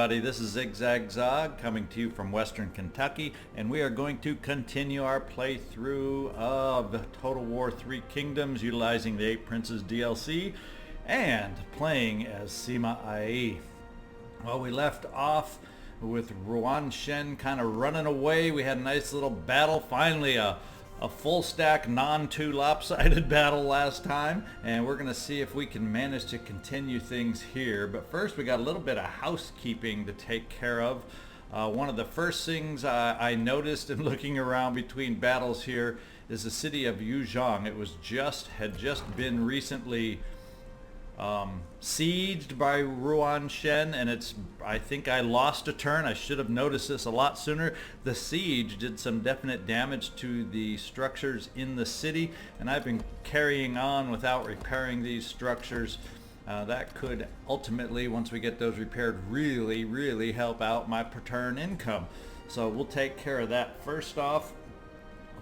everybody, this is ZigZagZog coming to you from Western Kentucky, and we are going to continue our playthrough of Total War 3 Kingdoms utilizing the 8 Princes DLC and playing as Sima IE. Well, we left off with Ruan Shen kind of running away. We had a nice little battle, finally a full stack non-2 lopsided battle last time, and we're gonna see if we can manage to continue things here. But first we got a little bit of housekeeping to take care of. One of the first things I noticed in looking around between battles here is the city of Yuzhong. It was had just been recently sieged by Ruan Shen, and I think I lost a turn. I should have noticed this a lot sooner. The siege did some definite damage to the structures in the city, and I've been carrying on without repairing these structures. That could ultimately, once we get those repaired, really help out my per turn income. So we'll take care of that first off.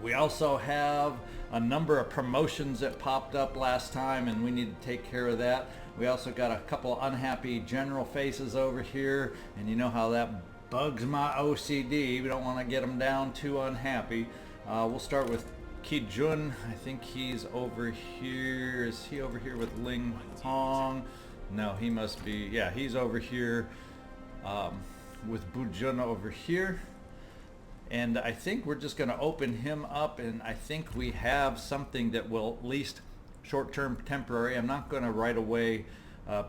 We also have a number of promotions that popped up last time, and we need to take care of that. We also got a couple unhappy general faces over here, and you know how that bugs my OCD. We don't want to get them down too unhappy. We'll start with Ki Jun. I think he's over here. Is he over here with Ling Hong? No, he must be. Yeah, he's over here with Bu Jun over here. And I think we're just going to open him up, and I think we have something that will at least short-term temporary. I'm not going to right away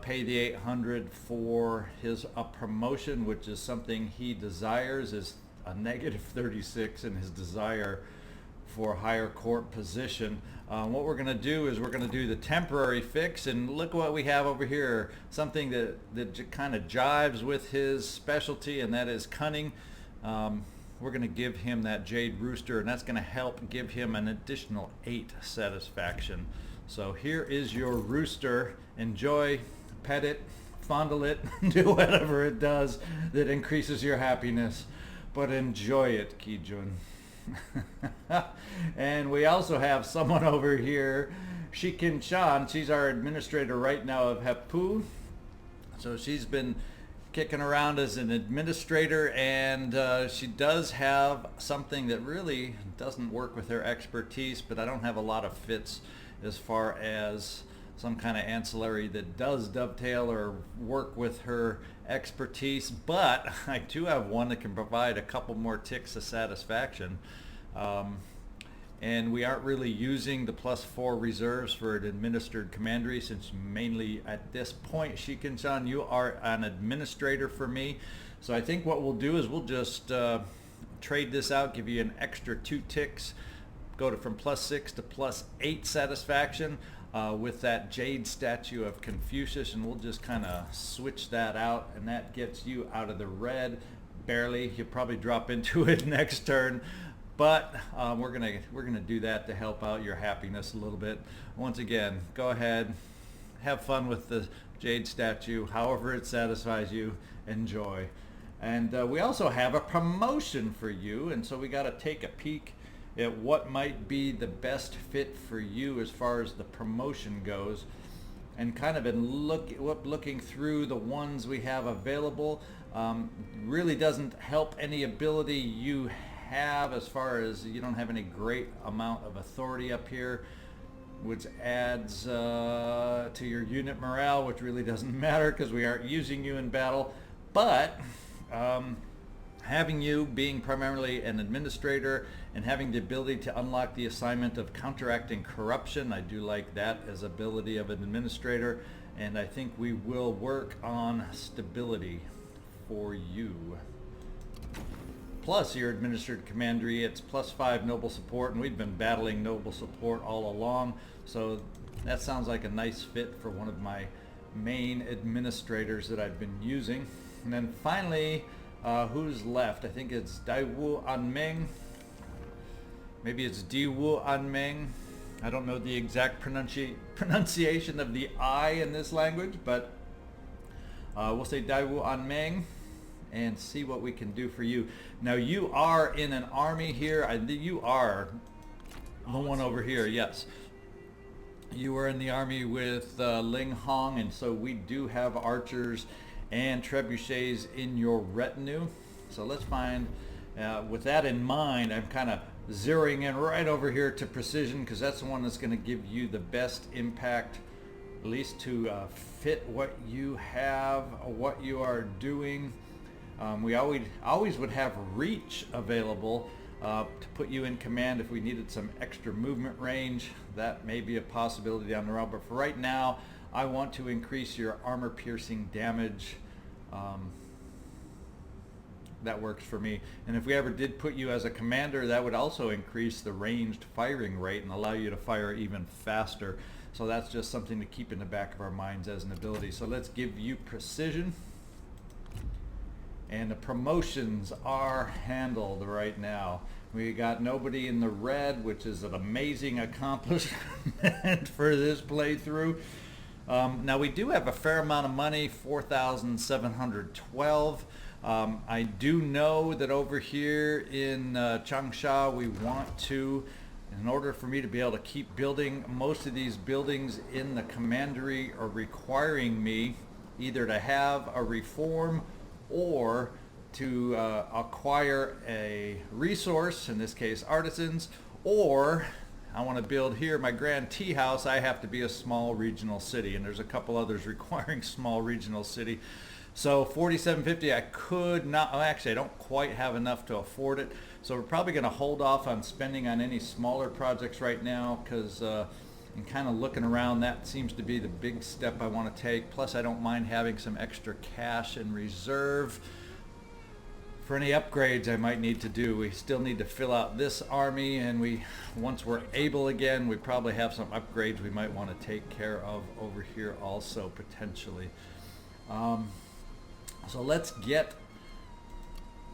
pay the 800 for his promotion, which is something he desires, is a negative 36 in his desire for higher court position. What we're going to do is we're going to do the temporary fix, and look what we have over here, something that kind of jives with his specialty, and that is cunning. We're going to give him that Jade Rooster, and that's going to help give him an additional 8 satisfaction. So here is your rooster. Enjoy, pet it, fondle it, do whatever it does that increases your happiness. But enjoy it, Ki Jun. And we also have someone over here, Shikin Chan. She's our administrator right now of Hapu. So she's been kicking around as an administrator, and she does have something that really doesn't work with her expertise, but I don't have a lot of fits as far as some kind of ancillary that does dovetail or work with her expertise. But I do have one that can provide a couple more ticks of satisfaction. And we aren't really using the +4 reserves for an administered commandery, since mainly at this point, Shikin-chan, you are an administrator for me. So I think what we'll do is we'll just trade this out, give you an extra 2 ticks, go from +6 to +8 satisfaction with that Jade statue of Confucius, and we'll just kind of switch that out, and that gets you out of the red, barely. You'll probably drop into it next turn. But we're gonna do that to help out your happiness a little bit. Once again, go ahead, have fun with the Jade statue, however it satisfies you, enjoy. And we also have a promotion for you, and so we got to take a peek at what might be the best fit for you as far as the promotion goes. And kind of in looking through the ones we have available, really doesn't help any ability you have, as far as you don't have any great amount of authority up here, which adds to your unit morale, which really doesn't matter because we aren't using you in battle. But having you being primarily an administrator and having the ability to unlock the assignment of counteracting corruption, I do like that as ability of an administrator, and I think we will work on stability for you. Plus your administered commandery, it's +5 noble support, and we've been battling noble support all along, so that sounds like a nice fit for one of my main administrators that I've been using. And then finally, who's left? I think it's Daiwu Anmeng. Maybe it's Diwu Anmeng. I don't know the exact pronunciation of the I in this language, but we'll say Daiwu Anmeng and see what we can do for you. Now you are in an army here. You are the one over here, yes. You were in the army with Ling Hong, and so we do have archers and trebuchets in your retinue. So let's find, with that in mind, I'm kind of zeroing in right over here to precision, because that's the one that's going to give you the best impact, at least to fit what you have, what you are doing. We always would have reach available to put you in command if we needed some extra movement range. That may be a possibility down the road, but for right now I want to increase your armor piercing damage. That works for me. And if we ever did put you as a commander, that would also increase the ranged firing rate and allow you to fire even faster. So that's just something to keep in the back of our minds as an ability. So let's give you precision. And the promotions are handled right now. We got nobody in the red, which is an amazing accomplishment for this playthrough. Now we do have a fair amount of money, 4,712. I do know that over here in Changsha, we want to, in order for me to be able to keep building, most of these buildings in the commandery are requiring me either to have a reform or to acquire a resource, in this case artisans, or I want to build here my grand tea house. I have to be a small regional city, and there's a couple others requiring small regional city. So 4750, I could not, well, actually I don't quite have enough to afford it, so we're probably going to hold off on spending on any smaller projects right now, because in kind of looking around, that seems to be the big step I want to take. Plus I don't mind having some extra cash in reserve for any upgrades I might need to do. We still need to fill out this army, and once we're able again, we probably have some upgrades we might want to take care of over here also potentially. So let's get,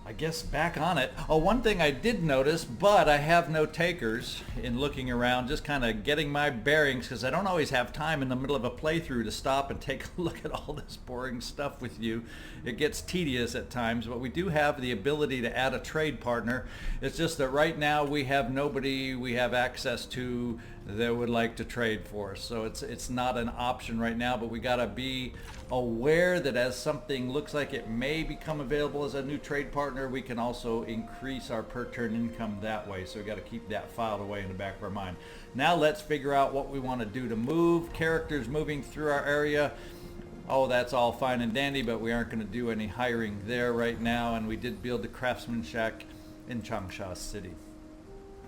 I guess, back on it. Oh, one thing I did notice, but I have no takers in looking around, just kind of getting my bearings, because I don't always have time in the middle of a playthrough to stop and take a look at all this boring stuff with you. It gets tedious at times, but we do have the ability to add a trade partner. It's just that right now we have nobody we have access to that would like to trade for us. So it's not an option right now, but we got to be aware that as something looks like it may become available as a new trade partner, we can also increase our per turn income that way. So we got to keep that filed away in the back of our mind. Now let's figure out what we want to do to move. Characters moving through our area. Oh, that's all fine and dandy, but we aren't going to do any hiring there right now. And we did build the craftsman shack in Changsha City.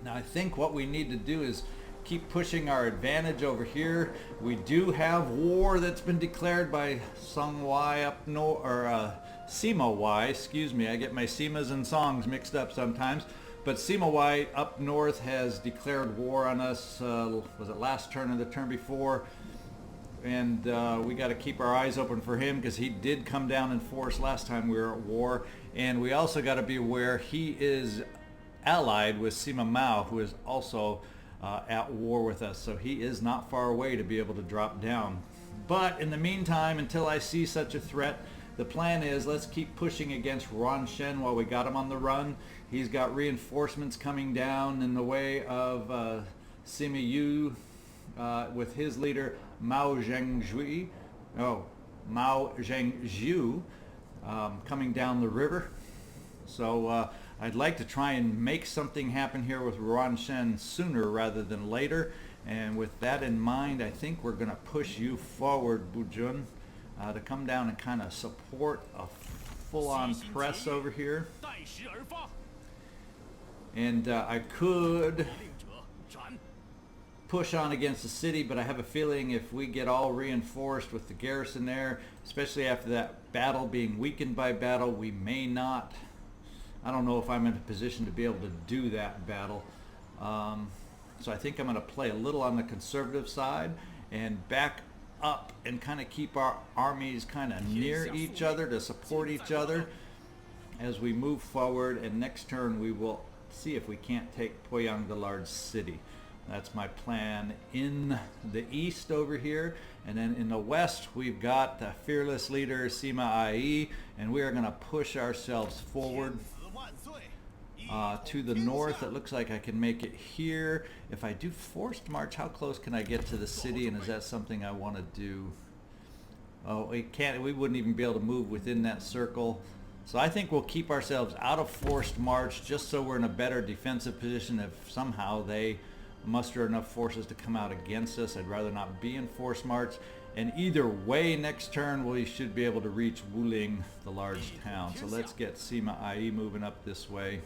Now I think what we need to do is keep pushing our advantage over here. We do have war that's been declared by Song Y up north, or Sima Y, excuse me. I get my Simas and songs mixed up sometimes. But Sima Y up north has declared war on us, was it last turn or the turn before? And we got to keep our eyes open for him, because he did come down in force last time we were at war. And we also got to be aware he is allied with Sima Mao, who is also at war with us, so he is not far away to be able to drop down. But in the meantime, until I see such a threat, the plan is let's keep pushing against Ron Shen while we got him on the run. He's got reinforcements coming down in the way of Sima Yu with his leader Mao Zhengzhui, Mao Zhengzhu coming down the river. So I'd like to try and make something happen here with Ron Shen sooner rather than later. And with that in mind, I think we're going to push you forward, Bujun, to come down and kind of support a full-on press over here. And I could push on against the city, but I have a feeling if we get all reinforced with the garrison there, especially after that battle being weakened by battle, we may not. I don't know if I'm in a position to be able to do that battle. So I think I'm going to play a little on the conservative side and back up and kind of keep our armies kind of near each other to support each other as we move forward. And next turn we will see if we can't take Poyang, the large city. That's my plan in the east over here. And then in the west, we've got the fearless leader, Sima Ai, and we are going to push ourselves forward. To the north, it looks like I can make it here. If I do forced march, how close can I get to the city, and is that something I want to do? Oh, we wouldn't even be able to move within that circle. So I think we'll keep ourselves out of forced march just so we're in a better defensive position if somehow they muster enough forces to come out against us. I'd rather not be in forced march. And either way, next turn we should be able to reach Wuling, the large town. So let's get Sima IE moving up this way.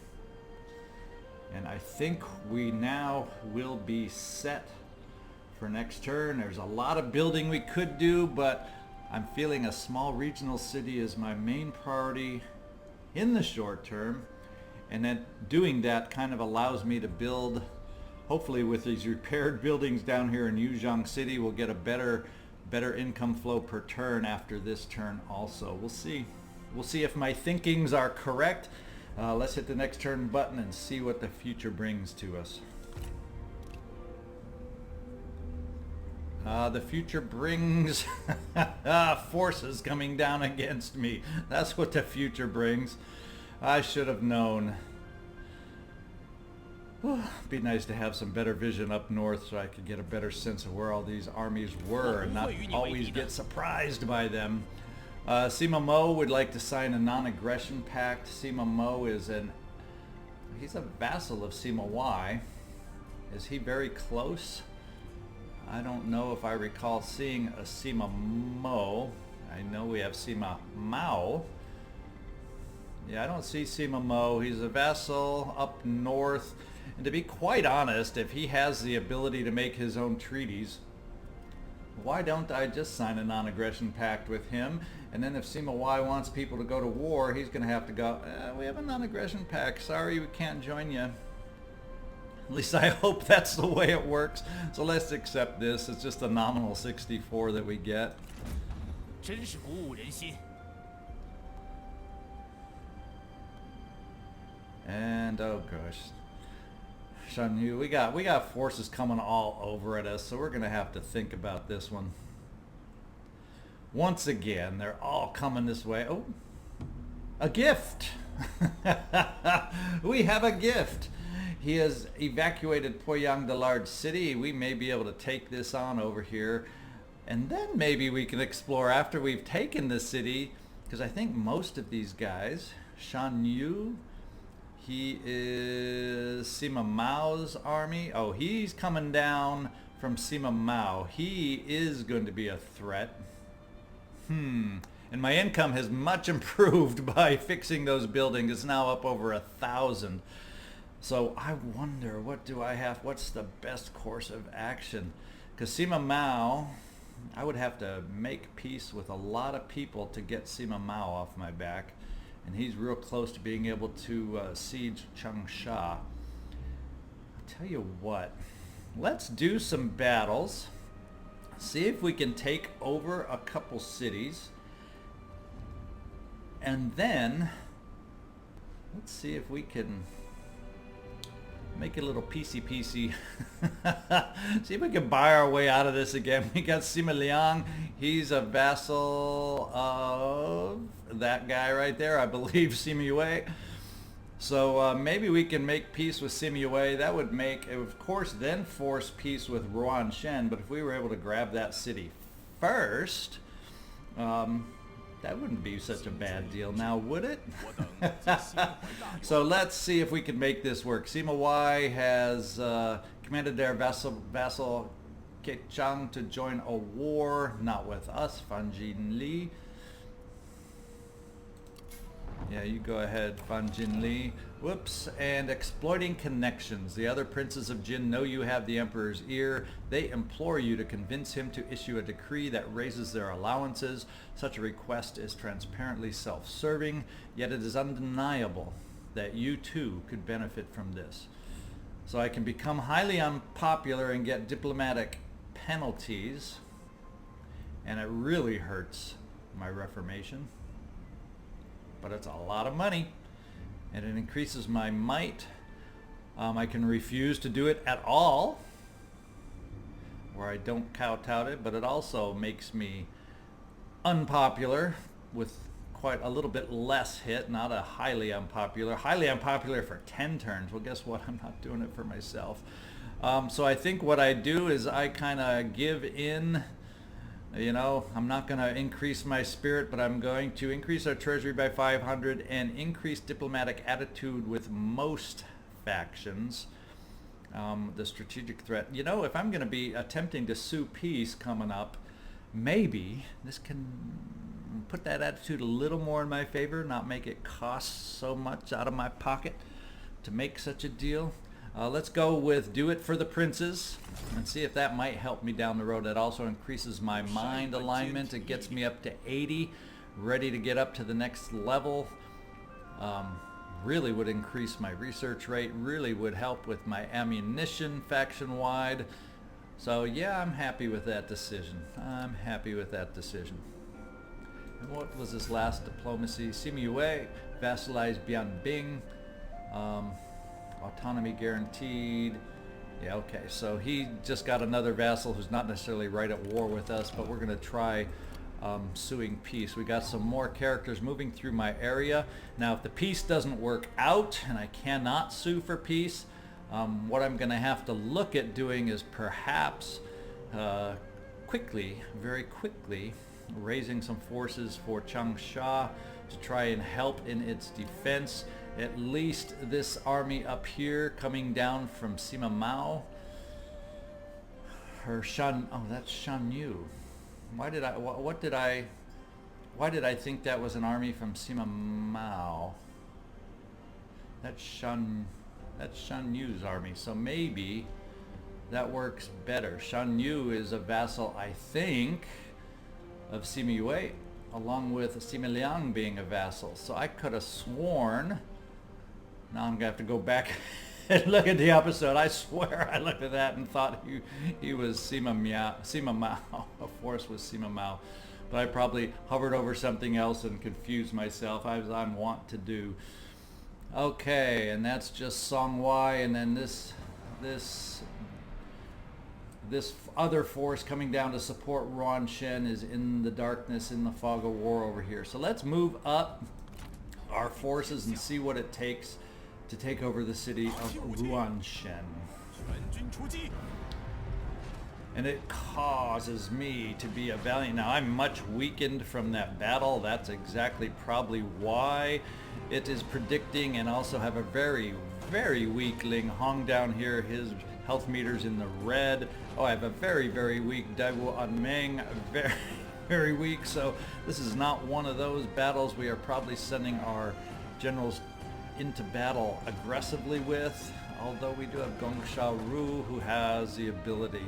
And I think we now will be set for next turn. There's a lot of building we could do, but I'm feeling a small regional city is my main priority in the short term. And then doing that kind of allows me to build, hopefully with these repaired buildings down here in Yuzhong City, we'll get a better income flow per turn after this turn also. We'll see. We'll see if my thinkings are correct. Let's hit the next turn button and see what the future brings to us. The future brings forces coming down against me. That's what the future brings. I should have known. Be nice to have some better vision up north so I could get a better sense of where all these armies were and not always get surprised by them. Sima Mo would like to sign a non-aggression pact. Sima Mo is he's a vassal of Sima Y. Is he very close? I don't know if I recall seeing a Sima Mo. I know we have Sima Mao. Yeah, I don't see Sima Mo. He's a vassal up north. And to be quite honest, if he has the ability to make his own treaties, why don't I just sign a non-aggression pact with him? And then if Sima Y wants people to go to war, he's going to have to go, we have a non-aggression pact. Sorry, we can't join you. At least I hope that's the way it works. So let's accept this. It's just a nominal 64 that we get. And oh gosh, Shan Yu, we got forces coming all over at us, so we're gonna have to think about this one. Once again, they're all coming this way. Oh, a gift. We have a gift. He has evacuated Poyang, the large city. We may be able to take this on over here. And then maybe we can explore after we've taken the city, because I think most of these guys, Shan Yu, he is Sima Mao's army. Oh, he's coming down from Sima Mao. He is going to be a threat. And my income has much improved by fixing those buildings. It's now up over 1,000. So I wonder, what do I have? What's the best course of action? Because Sima Mao, I would have to make peace with a lot of people to get Sima Mao off my back. And he's real close to being able to siege Changsha. I'll tell you what, let's do some battles. See if we can take over a couple cities. And then, let's see if we can make it a little peacey. See if we can buy our way out of this again. We got Sima Liang. He's a vassal of that guy right there, I believe, Sima Yue. So maybe we can make peace with Sima Yue. That would make, of course, then force peace with Ruan Shen. But if we were able to grab that city first, that wouldn't be such a bad deal now, would it? So let's see if we can make this work. Sima Y has commanded their vassal Kechang to join a war, not with us, Fan Jin Li. Yeah, you go ahead, Fan Jin Li. Whoops, and exploiting connections. The other princes of Jin know you have the Emperor's ear. They implore you to convince him to issue a decree that raises their allowances. Such a request is transparently self-serving, yet it is undeniable that you too could benefit from this. So I can become highly unpopular and get diplomatic penalties, and it really hurts my reformation. But it's a lot of money, and it increases my might. I can refuse to do it at all, where I don't kowtow it, but it also makes me unpopular with quite a little bit less hit, not a highly unpopular. Highly unpopular for 10 turns. Well, guess what? I'm not doing it for myself. So I think what I do is I kind of give in You know, I'm not going to increase my spirit, but I'm going to increase our treasury by 500 and increase diplomatic attitude with most factions. The strategic threat. You know, if I'm going to be attempting to sue peace coming up, maybe this can put that attitude a little more in my favor, not make it cost so much out of my pocket to make such a deal. Let's go with do it for the princes and see if that might help me down the road. That also increases my mind alignment. It gets me up to 80, ready to get up to the next level. Really would increase my research rate, really would help with my ammunition faction-wide. So yeah, I'm happy with that decision. I'm happy with that decision. And what was this last diplomacy? Sima U.S, vassalize Bianbing. Autonomy guaranteed. Yeah, okay, so he just got another vassal who's not necessarily right at war with us, but we're going to try suing peace. We got some more characters moving through my area. Now, if the peace doesn't work out and I cannot sue for peace, what I'm going to have to look at doing is perhaps quickly, very quickly, raising some forces for Changsha to try and help in its defense. At least this army up here coming down from Sima Mao. Or Shan, oh, that's Shan Yu. Why did I think that was an army from Sima Mao? That's Shan Yu's army. So maybe that works better. Shan Yu is a vassal, I think, of Sima U.S, along with Sima Liang being a vassal. So I could have sworn. Now I'm going to have to go back and look at the episode. I swear I looked at that and thought he was Sima Mao. Of course was Sima Mao. But I probably hovered over something else and confused myself, as I'm wont to do. Okay, and that's just Song Wai, and then this other force coming down to support Ruan Shen is in the darkness, in the fog of war over here. So let's move up our forces and see what it takes to take over the city of Ruanshen. And it causes me to be a valiant. Now I'm much weakened from that battle. That's exactly probably why it is predicting, and also have a very, very weak Ling Hong down here. His health meter's in the red. Oh, I have a very, very weak Daiwu Anmeng. Very, very weak. So this is not one of those battles we are probably sending our generals into battle aggressively with, although we do have Gong Ru, who has the ability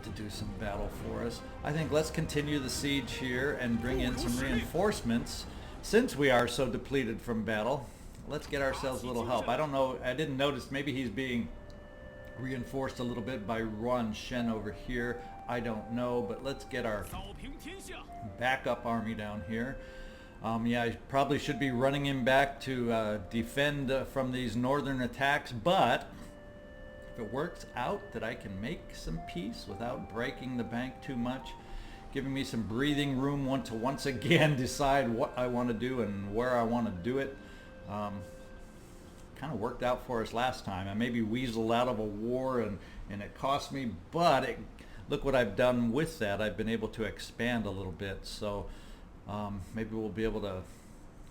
to do some battle for us. I think let's continue the siege here and bring in some reinforcements. Since we are so depleted from battle, let's get ourselves a little help. I don't know, I didn't notice, maybe he's being reinforced a little bit by Ruan Shen over here. I don't know, but let's get our backup army down here. Yeah, I probably should be running him back to defend from these northern attacks, but if it works out that I can make some peace without breaking the bank too much, giving me some breathing room to once again decide what I want to do and where I want to do it. Kind of worked out for us last time. I maybe weaseled out of a war and it cost me, but look what I've done with that. I've been able to expand a little bit, so maybe we'll be able to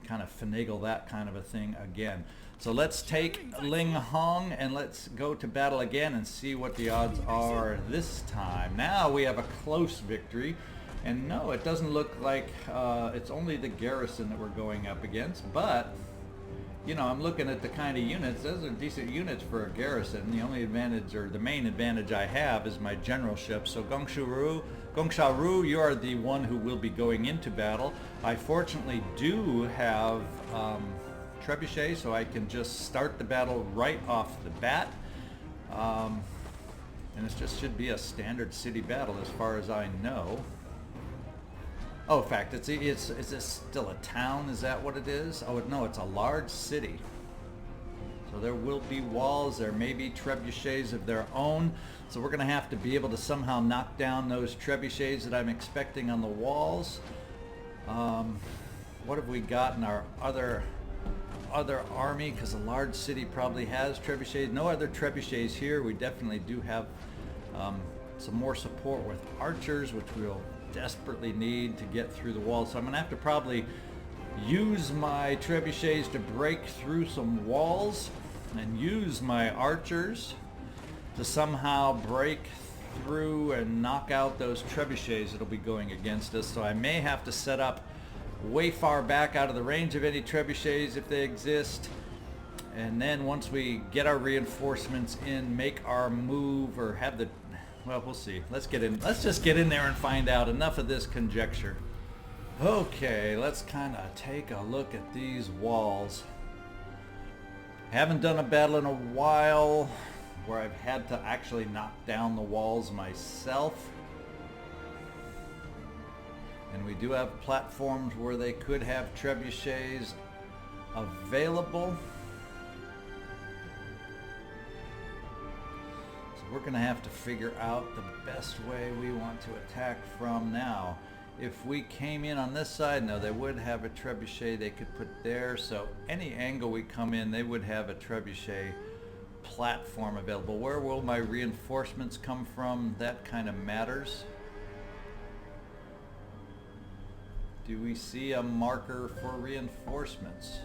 kind of finagle that kind of a thing again. So let's take Ling Hong and let's go to battle again and see what the odds are this time. Now we have a close victory, and no, it doesn't look like it's only the garrison that we're going up against, but you know, I'm looking at the kind of units. Those are decent units for a garrison. The only advantage, or the main advantage I have, is my generalship. So Gong Ru, you are the one who will be going into battle. I fortunately do have trebuchet, so I can just start the battle right off the bat. And it just should be a standard city battle as far as I know. Oh, in fact, is this still a town? Is that what it is? Oh, no, it's a large city. So there will be walls. There may be trebuchets of their own. So we're going to have to be able to somehow knock down those trebuchets that I'm expecting on the walls. What have we got in our other army? Because a large city probably has trebuchets. No other trebuchets here. We definitely do have some more support with archers, which we'll desperately need to get through the walls. So I'm gonna have to probably use my trebuchets to break through some walls and use my archers to somehow break through and knock out those trebuchets that'll be going against us. So I may have to set up way far back out of the range of any trebuchets if they exist, and then once we get our reinforcements in, make our move, or have the, well, we'll see. Let's just get in there and find out. Enough of this conjecture. Okay, let's kind of take a look at these walls. Haven't done a battle in a while where I've had to actually knock down the walls myself. And we do have platforms where they could have trebuchets available. So we're going to have to figure out the best way we want to attack from now. If we came in on this side, no, they would have a trebuchet they could put there. So any angle we come in, they would have a trebuchet platform available. Where will my reinforcements come from? That kind of matters. Do we see a marker for reinforcements?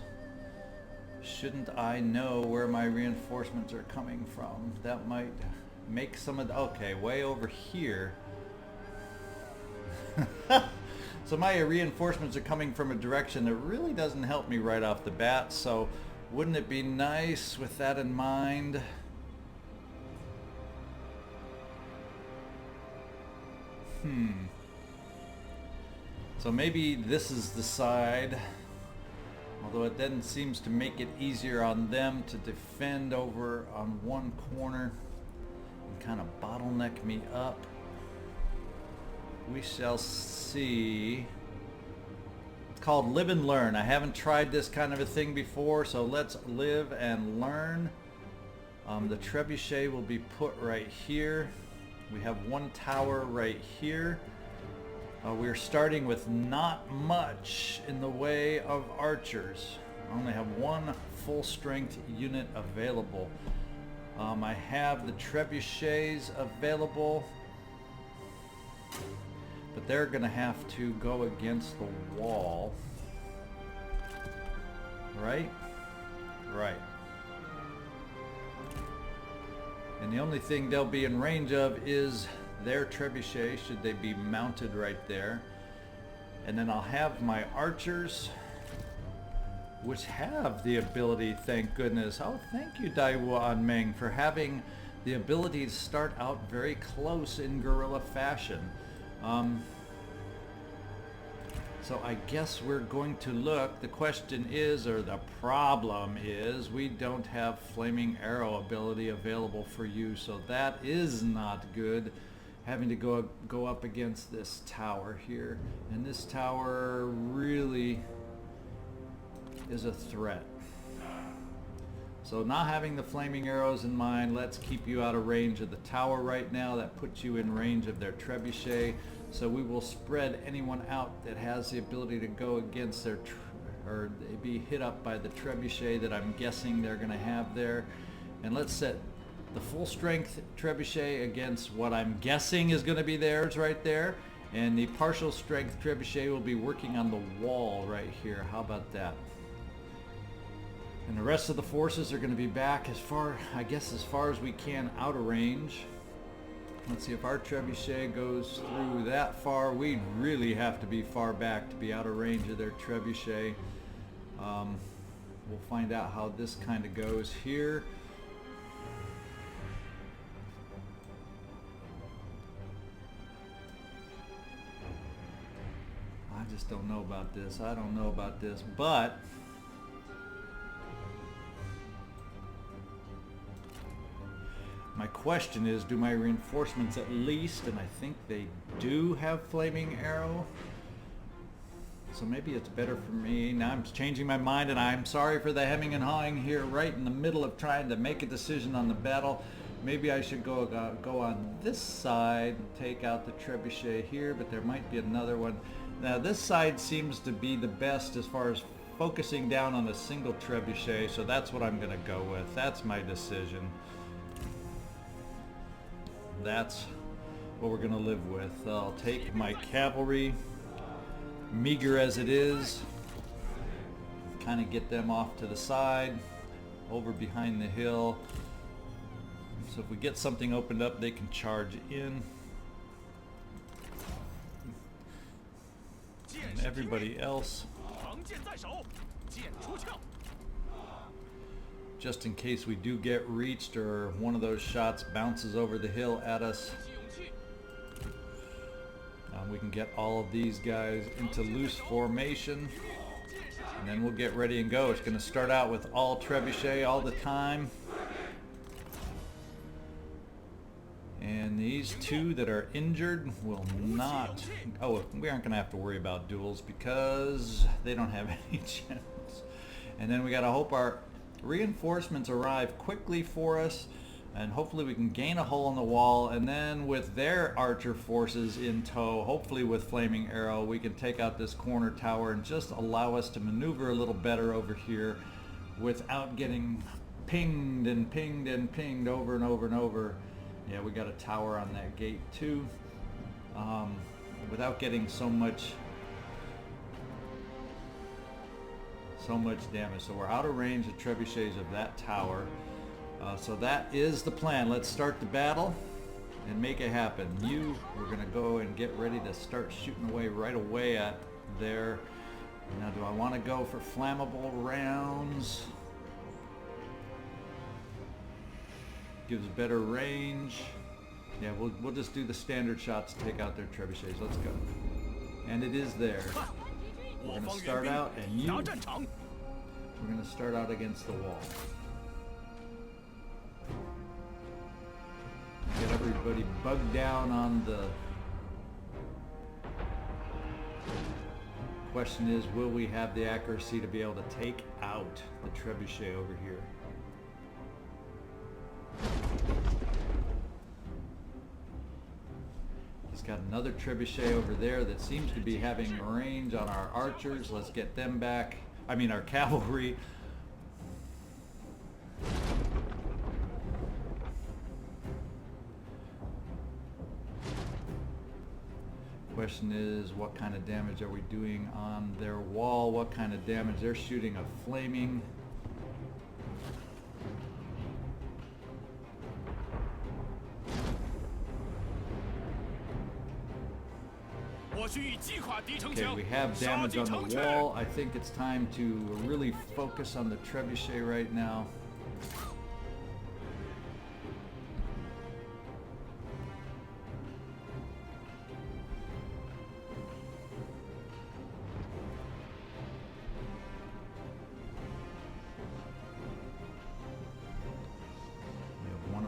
Shouldn't I know where my reinforcements are coming from? That might make some of the, okay, way over here. So my reinforcements are coming from a direction that really doesn't help me right off the bat, so wouldn't it be nice with that in mind? So maybe this is the side, although it then seems to make it easier on them to defend over on one corner and kind of bottleneck me up. We shall see. It's called live and learn. I haven't tried this kind of a thing before, so let's live and learn. The trebuchet will be put right here. We have one tower right here. We're starting with not much in the way of archers. I only have one full strength unit available. I have the trebuchets available, but they're going to have to go against the wall. Right? Right. And the only thing they'll be in range of is their trebuchet, should they be mounted right there. And then I'll have my archers, which have the ability, thank goodness. Oh, thank you, Daiwa Meng, for having the ability to start out very close in guerrilla fashion. So I guess we're going to look. The question is, or the problem is, we don't have flaming arrow ability available for you, so that is not good. Having to go up against this tower here, and this tower really is a threat. So not having the flaming arrows in mind, let's keep you out of range of the tower right now. That puts you in range of their trebuchet. So we will spread anyone out that has the ability to go against their or be hit up by the trebuchet that I'm guessing they're going to have there. And let's set the full strength trebuchet against what I'm guessing is going to be theirs right there. And the partial strength trebuchet will be working on the wall right here. How about that? And the rest of the forces are going to be back as far, I guess, as far as we can out of range. Let's see if our trebuchet goes through that far. We really have to be far back to be out of range of their trebuchet. We'll find out how this kind of goes here. I just don't know about this. I don't know about this, but my question is, do my reinforcements at least, and I think they do have flaming arrow, so maybe it's better for me. Now I'm changing my mind, and I'm sorry for the hemming and hawing here right in the middle of trying to make a decision on the battle. Maybe I should go on this side and take out the trebuchet here, but there might be another one. Now this side seems to be the best as far as focusing down on a single trebuchet, so that's what I'm going to go with. That's my decision. That's what we're going to live with. I'll take my cavalry, meager as it is, kind of get them off to the side, over behind the hill. So if we get something opened up, they can charge in. And everybody else, just in case we do get reached or one of those shots bounces over the hill at us, we can get all of these guys into loose formation, and then we'll get ready and go. It's going to start out with all trebuchet all the time. And these two that are injured will not... Oh, we aren't going to have to worry about duels because they don't have any channels. And then we got to hope our reinforcements arrive quickly for us, and hopefully we can gain a hole in the wall, and then with their archer forces in tow, hopefully with flaming arrow, we can take out this corner tower and just allow us to maneuver a little better over here without getting pinged and pinged and pinged over and over and over. Yeah, we got a tower on that gate too, without getting so much damage. So we're out of range of trebuchets of that tower. So that is the plan. Let's start the battle and make it happen. We're going to go and get ready to start shooting away right away at there. Now, do I want to go for flammable rounds? Gives better range. Yeah, we'll just do the standard shots to take out their trebuchets. Let's go. And it is there. We're going to start out, and we're going to start out against the wall. Get everybody bugged down on the... Question is, will we have the accuracy to be able to take out the trebuchet over here? He's got another trebuchet over there that seems to be having range on our archers. Let's get them back. I mean, our cavalry. Question is, what kind of damage are we doing on their wall? What kind of damage? They're shooting a flaming. Okay, we have damage on the wall. I think it's time to really focus on the trebuchet right now.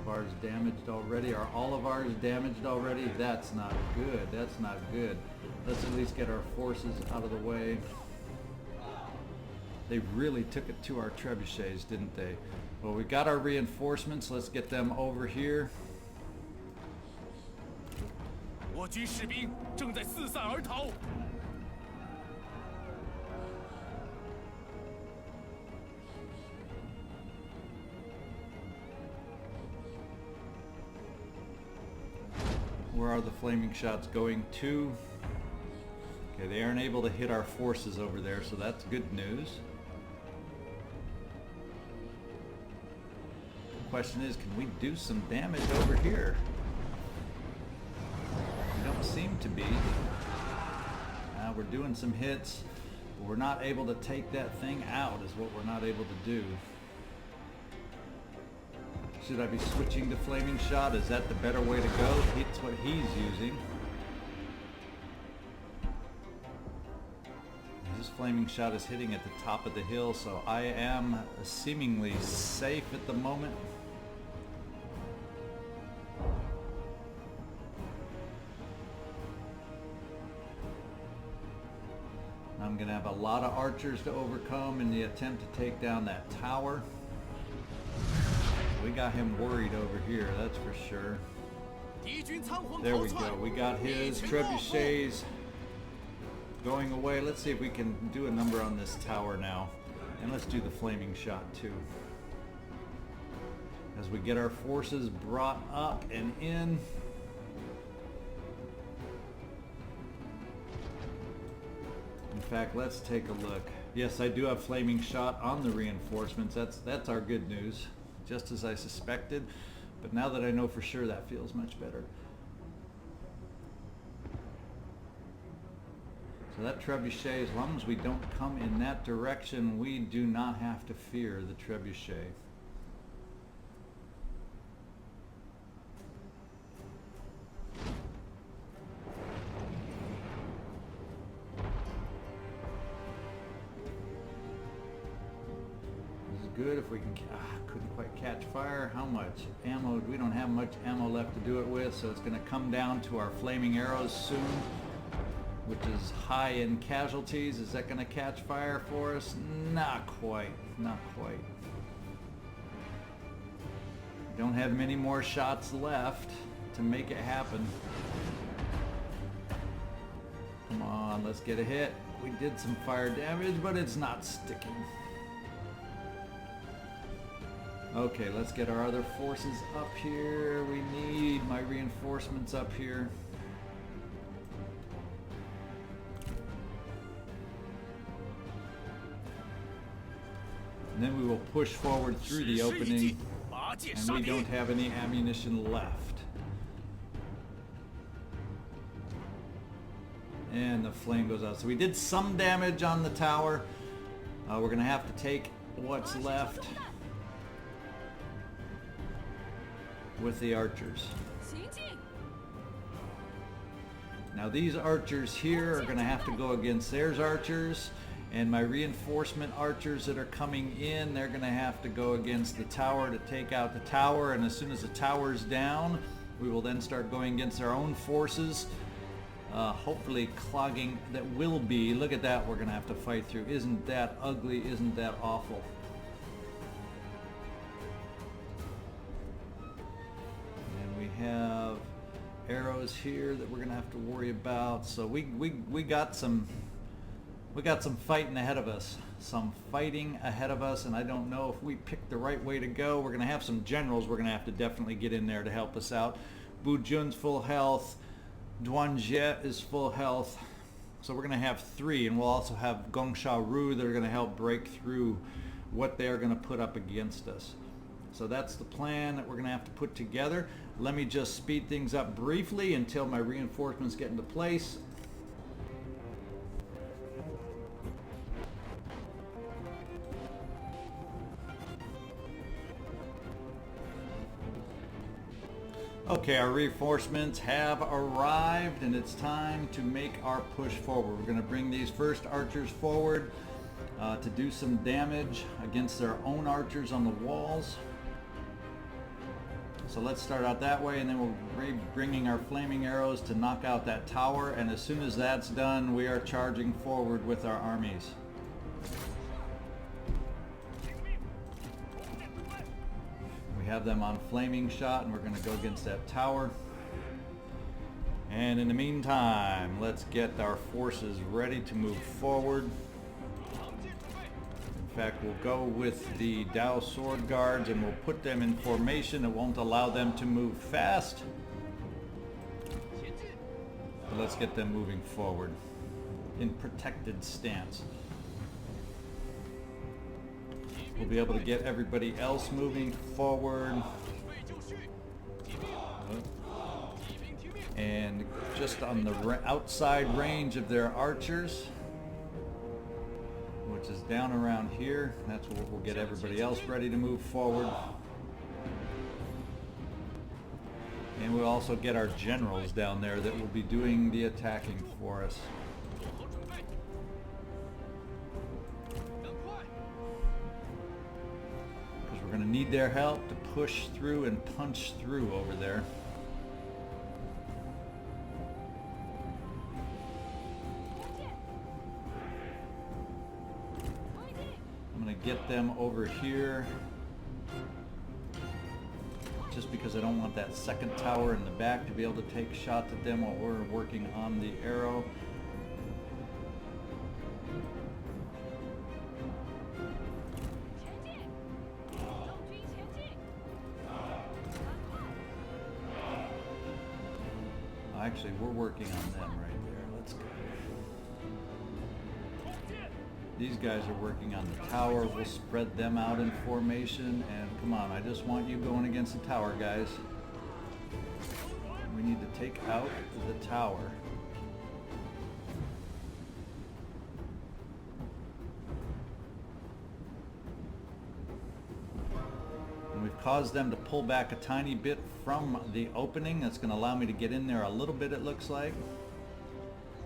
Ours damaged already. Are all of ours damaged already? That's not good. That's not good. Let's at least get our forces out of the way. They really took it to our trebuchets, didn't they? Well, we got our reinforcements. Let's get them over here. Where are the flaming shots going to? Okay, they aren't able to hit our forces over there, so that's good news. The question is, can we do some damage over here? We don't seem to be. We're doing some hits, but we're not able to take that thing out, is what we're not able to do. Should I be switching to flaming shot? Is that the better way to go? It's what he's using. This flaming shot is hitting at the top of the hill, so I am seemingly safe at the moment. I'm going to have a lot of archers to overcome in the attempt to take down that tower. We got him worried over here, that's for sure. There we go. We got his trebuchets going away. Let's see if we can do a number on this tower now. And let's do the flaming shot too. As we get our forces brought up and in. fact, let's take a look. Yes, I do have flaming shot on the reinforcements. That's our good news, just as I suspected. But now that I know for sure, that feels much better. So that trebuchet, as long as we don't come in that direction, we do not have to fear the trebuchet. Good if we can. Couldn't quite catch fire. How much ammo? We don't have much ammo left to do it with, so it's going to come down to our flaming arrows soon, which is high in casualties. Is that going to catch fire for us? Not quite. Not quite. We don't have many more shots left to make it happen. Come on, let's get a hit. We did some fire damage, but it's not sticking. Okay, let's get our other forces up here. We need my reinforcements up here. And then we will push forward through the opening, and we don't have any ammunition left. And the flame goes out. So we did some damage on the tower. We're going to have to take what's left with the archers. Now these archers here are going to have to go against theirs archers, and my reinforcement archers that are coming in, they're going to have to go against the tower to take out the tower, and as soon as the tower's down, we will then start going against our own forces, hopefully clogging. That will be, look at that, we're going to have to fight through. Isn't that ugly? Isn't that awful? Have arrows here that we're gonna have to worry about. So we got some fighting ahead of us. And I don't know if we picked the right way to go. We're gonna have some generals we're gonna have to definitely get in there to help us out. Bu Jun's full health, Duan Jie is full health. So we're gonna have 3, and we'll also have Gong Sha Ru that are gonna help break through what they are gonna put up against us. So that's the plan that we're going to have to put together. Let me just speed things up briefly until my reinforcements get into place. Okay, our reinforcements have arrived, and it's time to make our push forward. We're going to bring these first archers forward to do some damage against their own archers on the walls. So let's start out that way, and then we'll be bringing our flaming arrows to knock out that tower, and as soon as that's done, we are charging forward with our armies. We have them on flaming shot, and we're going to go against that tower. And in the meantime, let's get our forces ready to move forward. In fact, we'll go with the Dao Sword Guards, and we'll put them in formation. It won't allow them to move fast. But let's get them moving forward in protected stance. We'll be able to get everybody else moving forward. And just on the outside range of their archers, which is down around here. That's where we'll get everybody else ready to move forward. And we'll also get our generals down there that will be doing the attacking for us. Because we're going to need their help to push through and punch through over there. Get them over here just because I don't want that second tower in the back to be able to take shots at them while we're working on the arrow. Actually, we're working on them right there. Let's go. These guys are working on the tower. We'll spread them out in formation. And come on, I just want you going against the tower, guys. We need to take out the tower. And we've caused them to pull back a tiny bit from the opening. That's going to allow me to get in there a little bit, it looks like.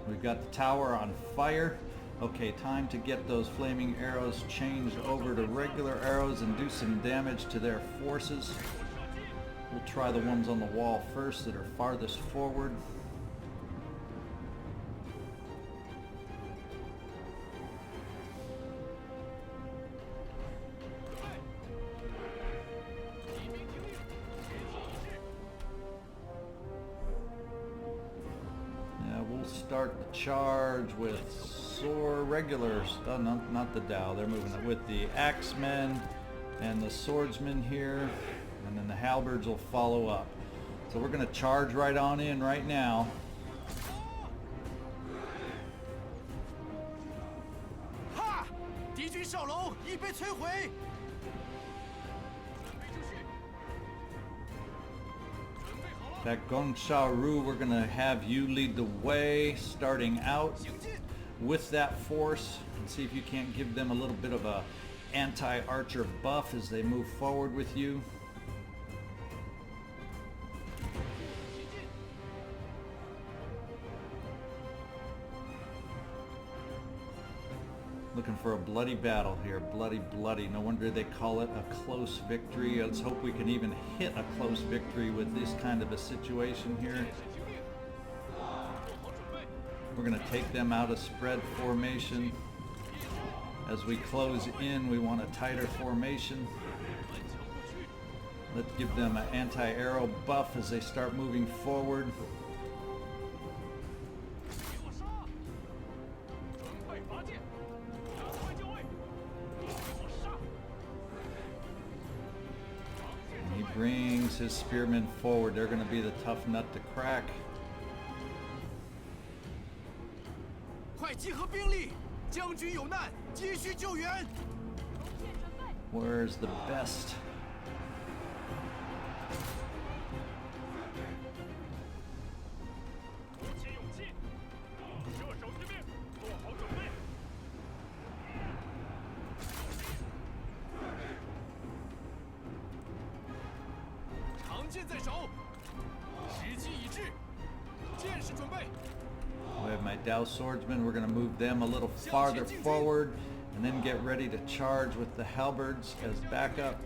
We've got the tower on fire. Okay, time to get those flaming arrows changed over to regular arrows and do some damage to their forces. We'll try the ones on the wall first that are farthest forward. Yeah, we'll start the charge with regulars. Oh, no, not the Dow. They're moving it with the axemen and the swordsmen here. And then the halberds will follow up. So we're going to charge right on in right now. That Gongsha-Ru, we're going to have you lead the way, starting out with that force, and see if you can't give them a little bit of a anti-archer buff as they move forward with you. Looking for a bloody battle here. Bloody, bloody. No wonder they call it a close victory. Let's hope we can even hit a close victory with this kind of a situation here. We're going to take them out of spread formation. As we close in, we want a tighter formation. Let's give them an anti-arrow buff as they start moving forward. Brings his spearmen forward. They're going to be the tough nut to crack. Where's the best? We have my Dao swordsmen. We're going to move them a little farther forward and then get ready to charge with the halberds as backup.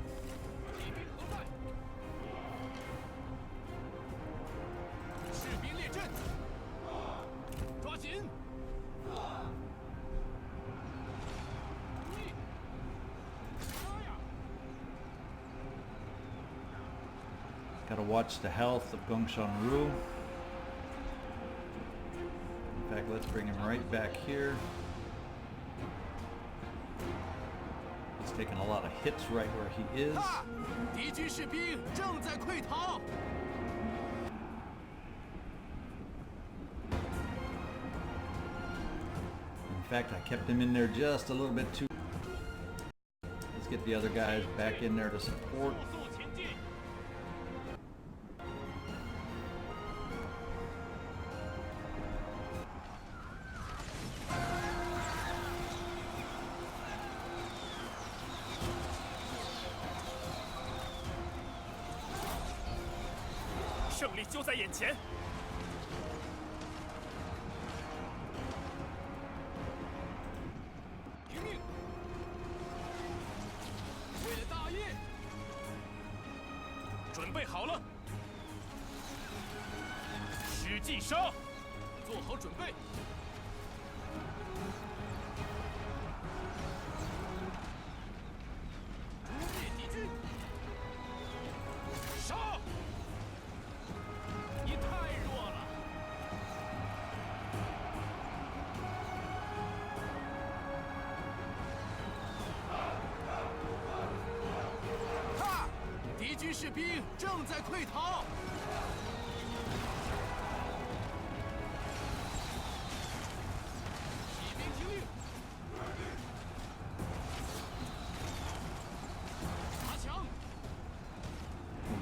Got to watch the health of Gongshan-Ru. In fact, let's bring him right back here. He's taking a lot of hits right where he is. In fact, I kept him in there just a little bit too. Let's get the other guys back in there to support.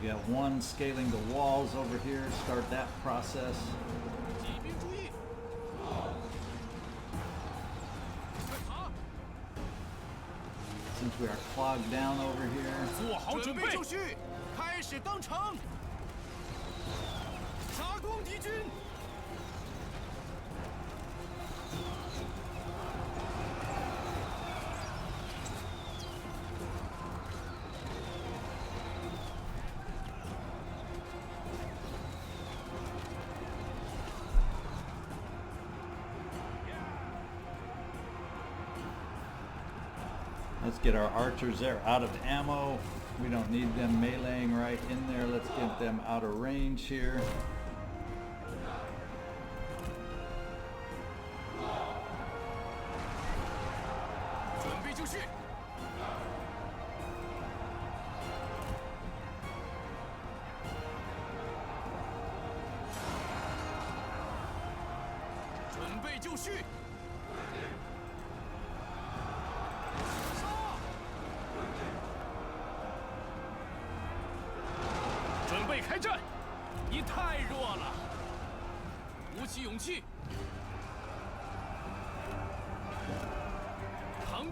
We got one scaling the walls over here. Start that process. Since we are clogged down over here. 做好准备就绪，开始登城，杀光敌军。 Let's get our archers there out of ammo. We don't need them meleeing right in there. Let's get them out of range here.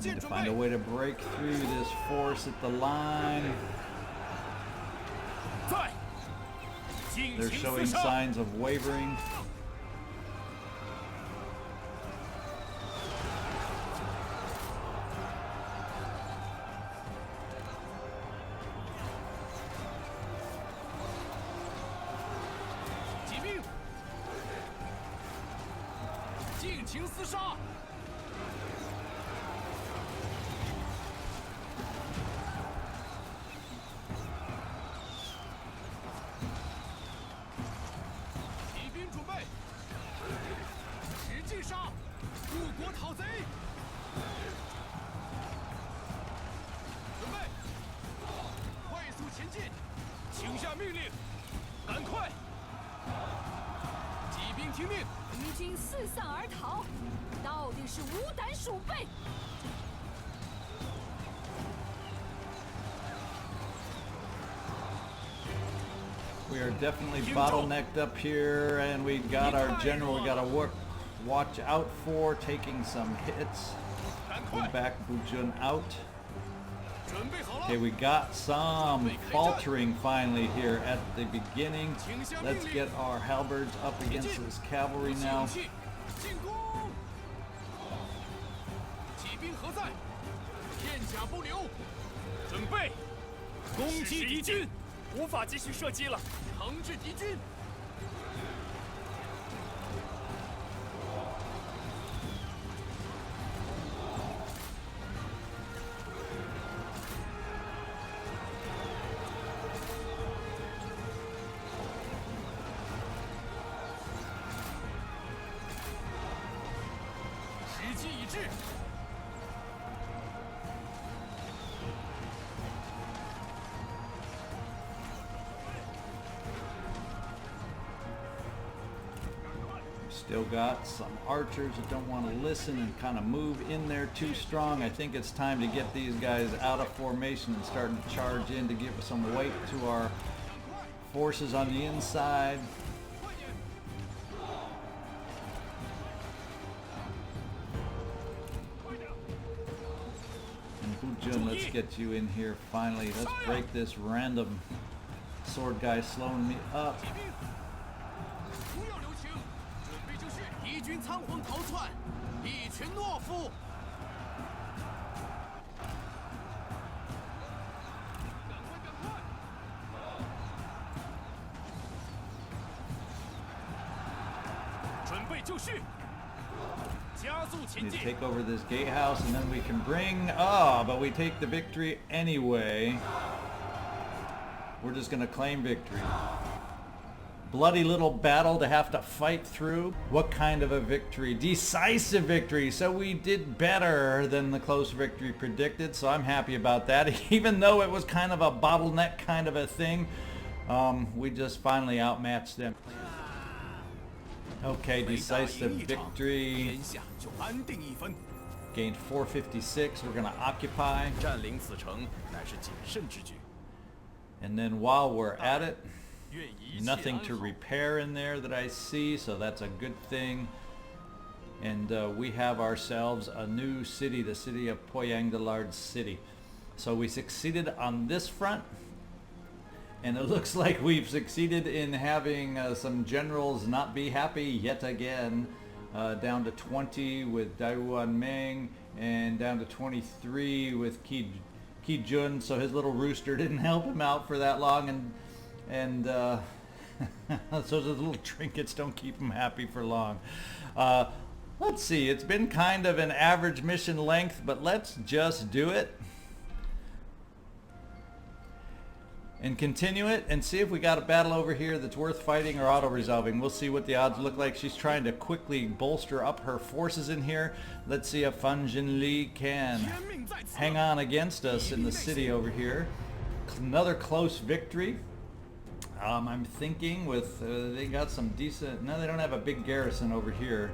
Need to find a way to break through this force at the line. They're showing signs of wavering. We are definitely bottlenecked up here, and we got our general. We got to watch out for taking some hits. We back Bujun out. Okay, we got some faltering finally here at the beginning. Let's get our halberds up against this cavalry now. Still got some archers that don't want to listen and kind of move in there too strong. I think it's time to get these guys out of formation and starting to charge in to give some weight to our forces on the inside. And Bujun, let's get you in here finally. Let's break this random sword guy slowing me up. 敌军仓皇逃窜，一群懦夫！准备就绪，加速前进。 Take over this gatehouse, and then we can bring. Ah, but we take the victory anyway. We're just gonna claim victory. Bloody little battle to have to fight through. What kind of a victory? Decisive victory. So we did better than the close victory predicted, so I'm happy about that. Even though it was kind of a bottleneck kind of a thing, we just finally outmatched them. Okay, decisive victory. Gained 456. We're going to occupy. And then while we're at it, 愿一切 nothing 安 to 好。 repair in there that I see, so that's a good thing. And we have ourselves a new city, the city of Poyang-de-Lard's city. So we succeeded on this front, and it looks like we've succeeded in having some generals not be happy yet again. Down to 20 with Daiwuan Meng, and down to 23 with Qi Jun. So his little rooster didn't help him out for that long, and so those little trinkets don't keep him happy for long. Let's see, it's been kind of an average mission length, but let's just do it and continue it and see if we got a battle over here that's worth fighting or auto-resolving. We'll see what the odds look like. She's trying to quickly bolster up her forces in here. Let's see if Fan Jinli can hang on against us in the city over here. Another close victory. I'm thinking with, they got some decent, no, they don't have a big garrison over here.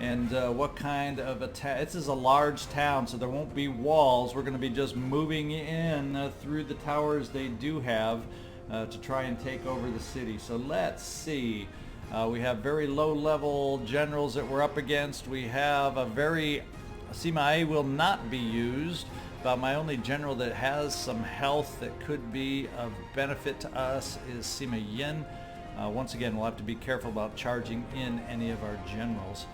And what kind of attack? This is a large town, so there won't be walls. We're going to be just moving in through the towers they do have to try and take over the city. So let's see. We have very low-level generals that we're up against. We have a very... Sima will not be used, but my only general that has some health that could be of benefit to us is Sima Yin. Once again, we'll have to be careful about charging in any of our generals.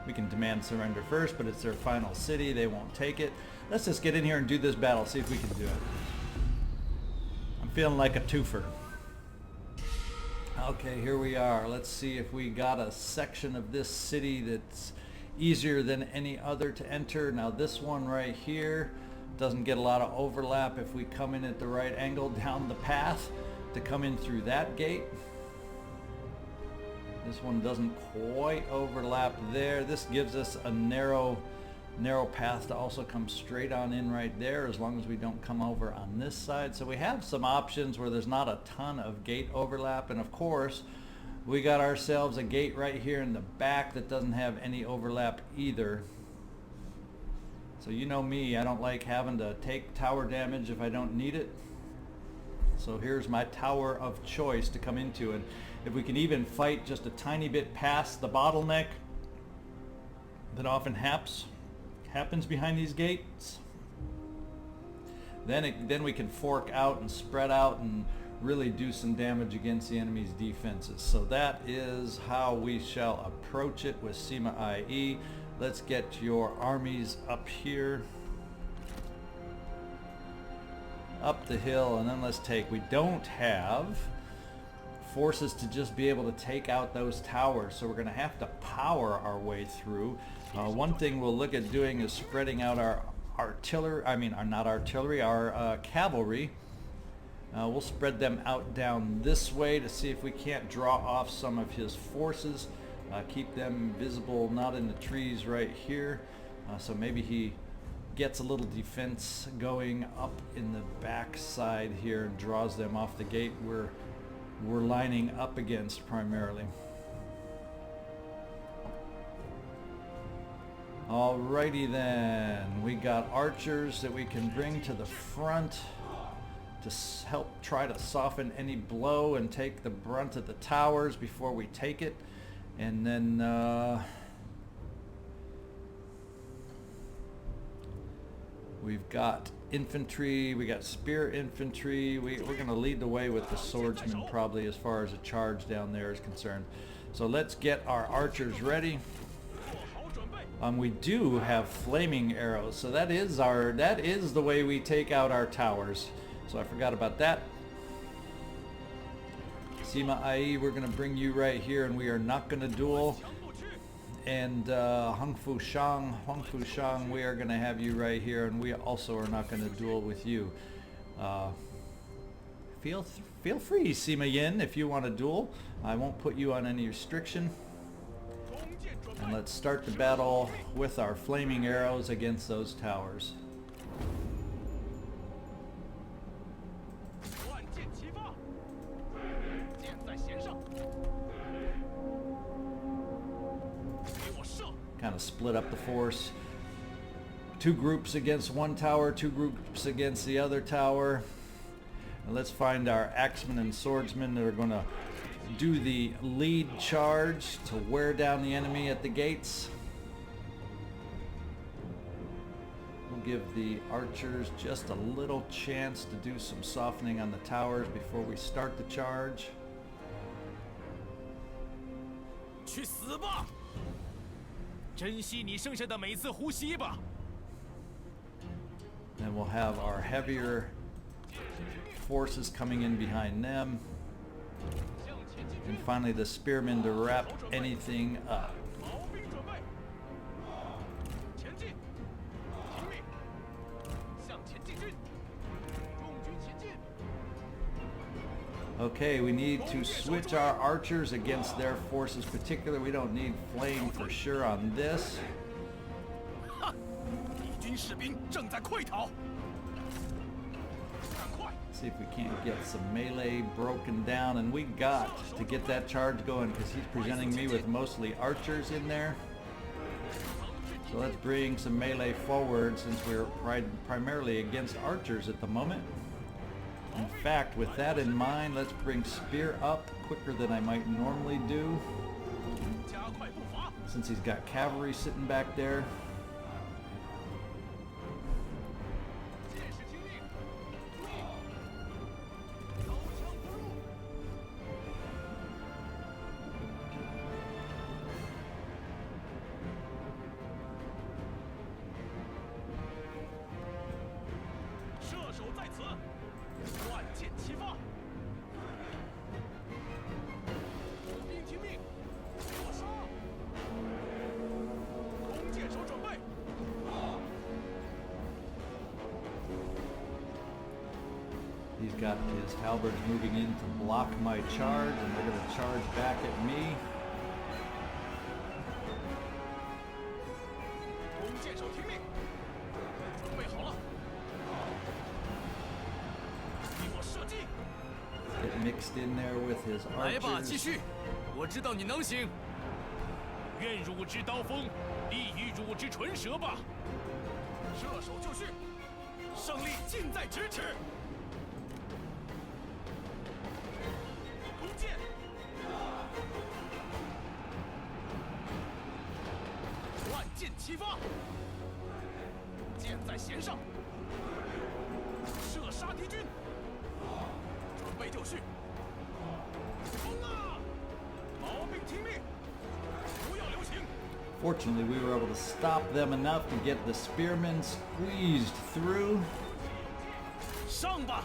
We can demand surrender first, but it's their final city. They won't take it. Let's just get in here and do this battle, see if we can do it. I'm feeling like a twofer. Okay, here we are. Let's see if we got a section of this city that's easier than any other to enter. Now this one right here doesn't get a lot of overlap if we come in at the right angle down the path to come in through that gate. This one doesn't quite overlap there. This gives us a narrow path to also come straight on in right there, as long as we don't come over on this side. So we have some options where there's not a ton of gate overlap, and of course we got ourselves a gate right here in the back that doesn't have any overlap either. So you know me, I don't like having to take tower damage if I don't need it. So here's my tower of choice to come into, and if we can even fight just a tiny bit past the bottleneck that often happens behind these gates, then we can fork out and spread out and really do some damage against the enemy's defenses. So that is how we shall approach it with Sima IE. Let's get your armies up here, up the hill, and then let's take. We don't have forces to just be able to take out those towers, so we're going to have to power our way through. One thing we'll look at doing is spreading out our artillery, our cavalry. We'll spread them out down this way to see if we can't draw off some of his forces. Keep them visible, not in the trees right here. So maybe he gets a little defense going up in the back side here and draws them off the gate we're lining up against primarily. Alrighty then, we got archers that we can bring to the front to help try to soften any blow and take the brunt of the towers before we take it. And then we've got infantry, we got spear infantry. We're going to lead the way with the swordsmen probably as far as a charge down there is concerned. So let's get our archers ready. We do have flaming arrows, so that is the way we take out our towers. So I forgot about that. Sima IE, we're going to bring you right here, and we are not going to duel. And Hung Fu Shang, we are going to have you right here, and we also are not going to duel with you. Feel free, Sima Yin, if you want to duel. I won't put you on any restriction. And let's start the battle with our flaming arrows against those towers. Kind of split up the force. 2 groups against one tower, 2 groups against the other tower. And let's find our axemen and swordsmen that are going to do the lead charge to wear down the enemy at the gates. We'll give the archers just a little chance to do some softening on the towers before we start the charge. 去死吧！珍惜你剩下的每次呼吸吧。 Then we'll have our heavier forces coming in behind them. And finally the spearmen to wrap anything up. 毛兵准备，前进，听命，向前进军，众军前进。 Okay, we need to switch our archers against their forces. Particularly, we don't need flame for sure on this. 哈，敌军士兵正在溃逃，赶快！ See if we can't get some melee broken down, and we got to get that charge going because he's presenting me with mostly archers in there. So let's bring some melee forward since we're primarily against archers at the moment. In fact, with that in mind, let's bring spear up quicker than I might normally do 加快步伐， since he's got cavalry sitting back there. 剑士听命，注意，刀枪不入。 射手在此，万箭齐发。步兵听命，火杀！弓箭手准备。 He's got his halberds moving in to block my charge, and they're going to charge back at me. 弓箭手听命，准备好了，给我射击！ Get mixed in there with his 来吧，继 archers. 续，我知道你能行。愿汝之刀锋，利于汝之唇舌吧。射手就绪，胜利近在咫尺。弓箭，万箭齐发，箭在弦上，射杀敌军，准备就绪。冲啊！毛兵听命，不要留情。 Fortunately, we were able to stop them enough to get the spearmen squeezed through. 上吧，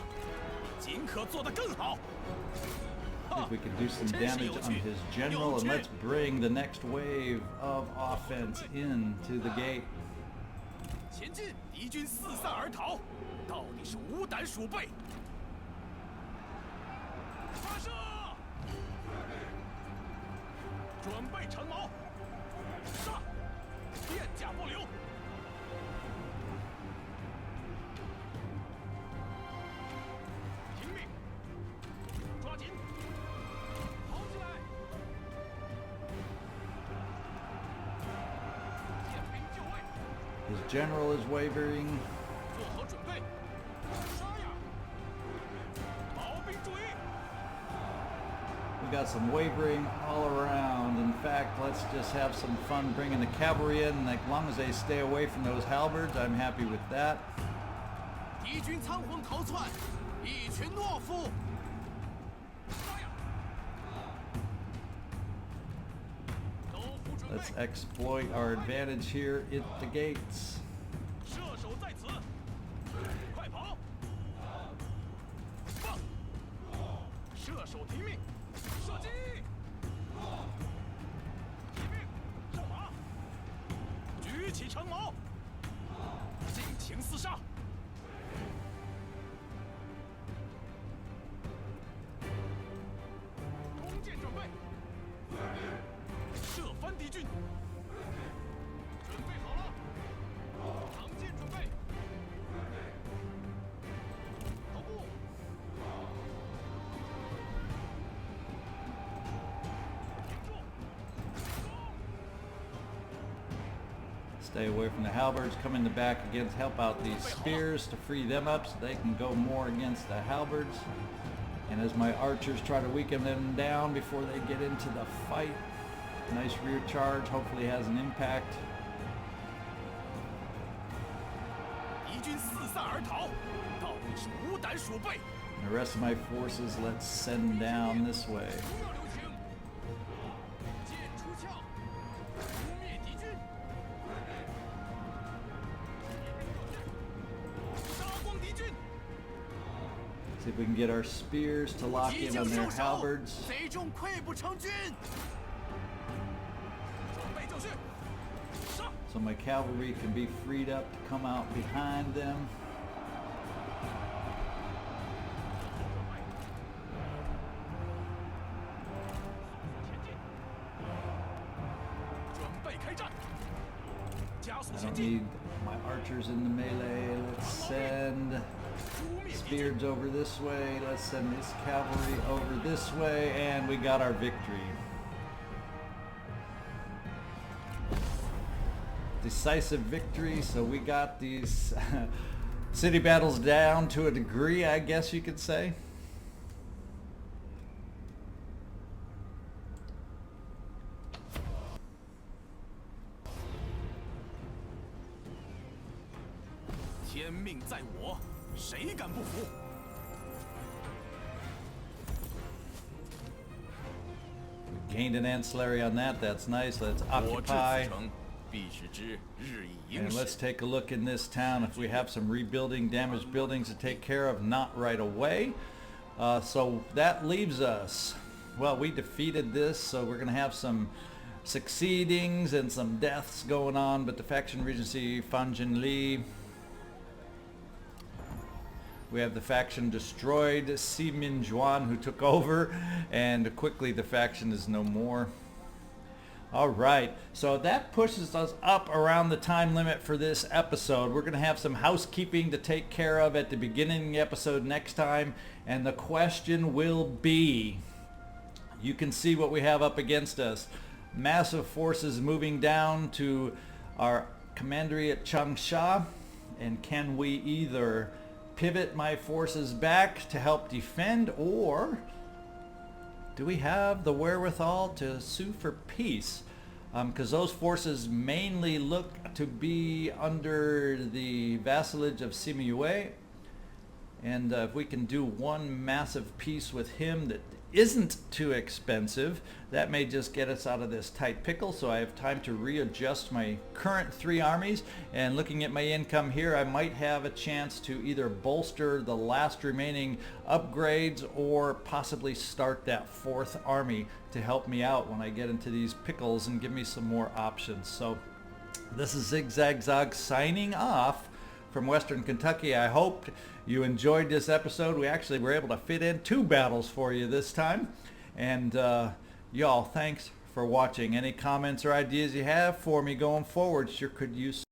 尽可做得更好。 See if we can do some damage on his general, and let's bring the next wave of offense into the gate. 前进，敌军四散而逃，到底是无胆鼠辈。发射！准备长矛，杀！片甲不留。听命，抓紧，跑起来！宪兵就位， His general is wavering. 做好准备，杀呀！毛兵注意！ We got some wavering all around. In fact, let's just have some fun bringing the cavalry in. And as long as they stay away from those halberds, I'm happy with that. 敌军仓皇逃窜，一群懦夫！杀呀！刀斧准备， Let's exploit our advantage here at the gates. 射手在此，快跑！放！射手听命，射击！听命，上马！举起长矛，尽情厮杀！弓箭准备，射翻敌军！准备好了，长箭准备，头部， Stay away from the halberds. Come in the back against, help out these spears to free them up so they can go more against the halberds. And as my archers try to weaken them down before they get into the fight. Nice rear charge, hopefully has an impact. 敌军四散而逃，到底是无胆鼠辈。 And the rest of my forces, let's send down this way. 不要留情，剑出鞘，扑灭敌军，杀光敌军。 See if we can get our spears to lock 即 in 将 on 收 their 手， halberds. 贼众溃不成军。准备就绪，杀！ So my cavalry can be freed up to come out behind them. 准备开战，加速 I 前 don't 进， need my archers in the melee. Let's send 扑灭敌军。 spears over this way. Let's send this cavalry over this way. And we got our victory. Decisive victory. So we got these city battles down to a degree, I guess you could say. 天命在我，谁敢不服？ Gained an ancillary on that. That's nice. Let's 我至 occupy. 此城，必使之日以 And 迎 let's 时。 take a look in this town if we have some rebuilding damaged buildings to take care of. Not right away. So that leaves us. Well, we defeated this, so we're going to have some succeedings and some deaths going on. But the faction regency, Fanjin Li. We have the faction destroyed, Simin Juan, who took over, and quickly the faction is no more. All right, so that pushes us up around the time limit for this episode. We're going to have some housekeeping to take care of at the beginning of the episode next time, and the question will be, you can see what we have up against us. Massive forces moving down to our commandery at Changsha, and can we either pivot my forces back to help defend, or do we have the wherewithal to sue for peace? Because those forces mainly look to be under the vassalage of Sima Yue, and if we can do one massive peace with him that isn't too expensive, that may just get us out of this tight pickle, so I have time to readjust my current 3 armies. And looking at my income here, I might have a chance to either bolster the last remaining upgrades or possibly start that 4th army to help me out when I get into these pickles and give me some more options. So this is ZigZagZog signing off from Western Kentucky. I hope you enjoyed this episode. We actually were able to fit in 2 battles for you this time. And y'all, thanks for watching. Any comments or ideas you have for me going forward sure could use